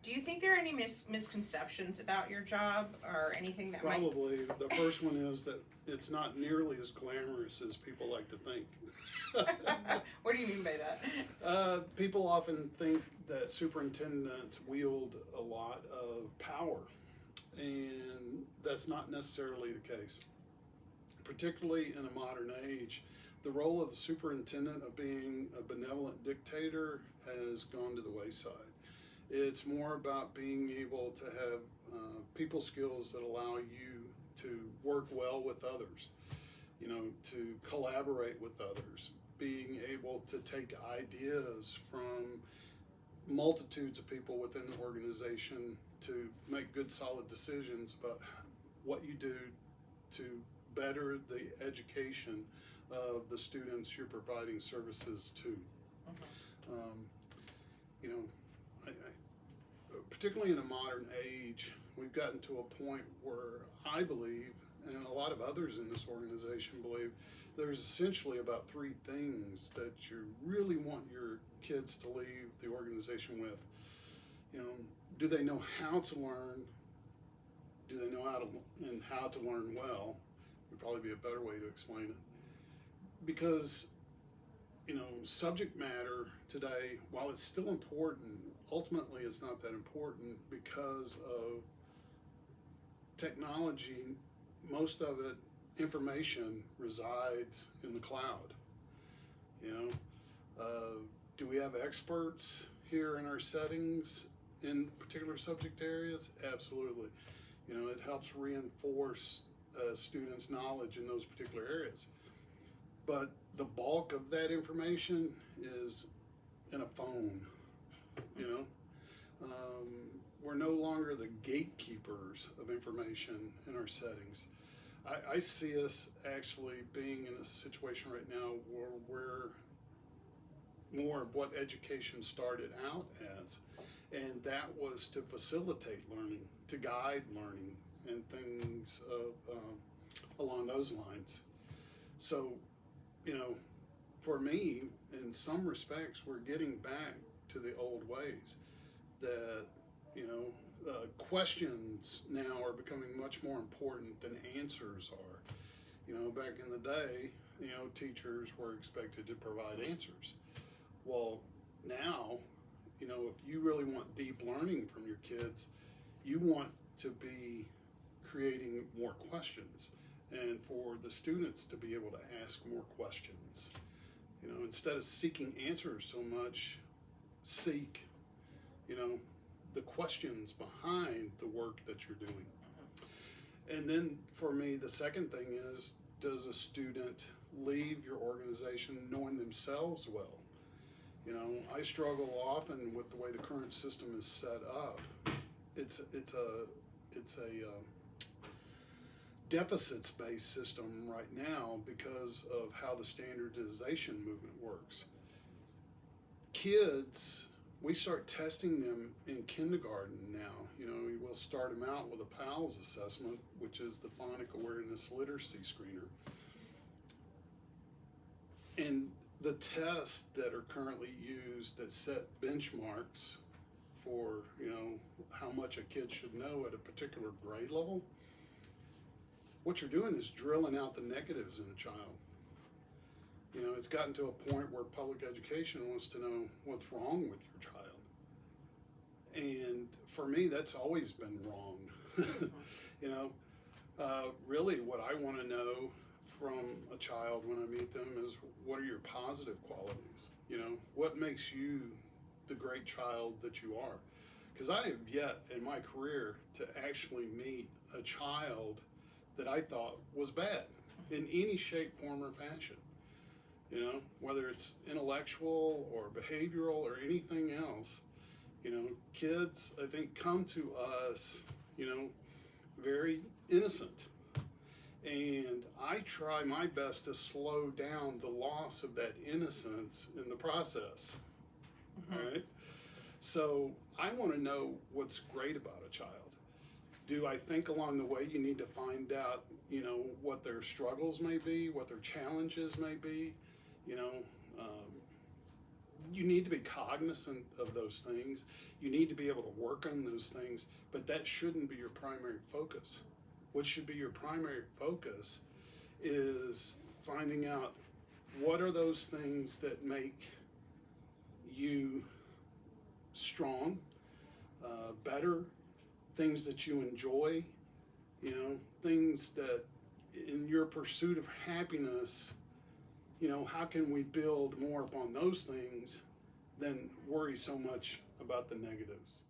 Do you think there are any misconceptions about your job or anything that might? Probably. The first one is that it's not nearly as glamorous as people like to think. What do you mean by that? People often think that superintendents wield a lot of power, and that's not necessarily the case. Particularly in a modern age, the role of the superintendent of being a benevolent dictator has gone to the wayside. It's more about being able to have people skills that allow you to work well with others, to collaborate with others, being able to take ideas from multitudes of people within the organization to make good, solid decisions about what you do to better the education of the students you're providing services to. You know, particularly in a modern age, we've gotten to a point where I believe, and a lot of others in this organization believe, there's essentially about three things that you really want your kids to leave the organization with. Do they know how to learn? Do they know how to learn well? Would probably be a better way to explain it. Because, subject matter today, while it's still important, ultimately it's not that important because of technology. Most of it, information resides in the cloud. Do we have experts here in our settings in particular subject areas? Absolutely. It helps reinforce students' knowledge in those particular areas. But the bulk of that information is in a phone. We're no longer the gatekeepers of information in our settings. I see us actually being in a situation right now where we're more of what education started out as, and that was to facilitate learning, to guide learning, and things along those lines. So, for me, in some respects, we're getting back to the old ways that, questions now are becoming much more important than answers are. Back in the day, teachers were expected to provide answers. Well, now, if you really want deep learning from your kids, you want to be creating more questions and for the students to be able to ask more questions. Instead of seeking answers so much, seek, the questions behind the work that you're doing. And then for me, the second thing is, does a student leave your organization knowing themselves well? I struggle often with the way the current system is set up. It's a deficits-based system right now because of how the standardization movement works. Kids, we start testing them in kindergarten now. We'll start them out with a PALS assessment, which is the Phonic Awareness Literacy Screener. And the tests that are currently used that set benchmarks for, how much a kid should know at a particular grade level, what you're doing is drilling out the negatives in a child. It's gotten to a point where public education wants to know what's wrong with your child. And for me, that's always been wrong. Really what I want to know from a child when I meet them is, what are your positive qualities? What makes you the great child that you are? Because I have yet in my career to actually meet a child that I thought was bad in any shape, form, or fashion. Whether it's intellectual or behavioral or anything else. Kids, I think, come to us, very innocent. And I try my best to slow down the loss of that innocence in the process. All right? So I want to know what's great about a child. Do I think along the way you need to find out, what their struggles may be, what their challenges may be? you need to be cognizant of those things. You need to be able to work on those things, but that shouldn't be your primary focus. What should be your primary focus is finding out what are those things that make you strong, better, things that you enjoy, things that in your pursuit of happiness, how can we build more upon those things than worry so much about the negatives?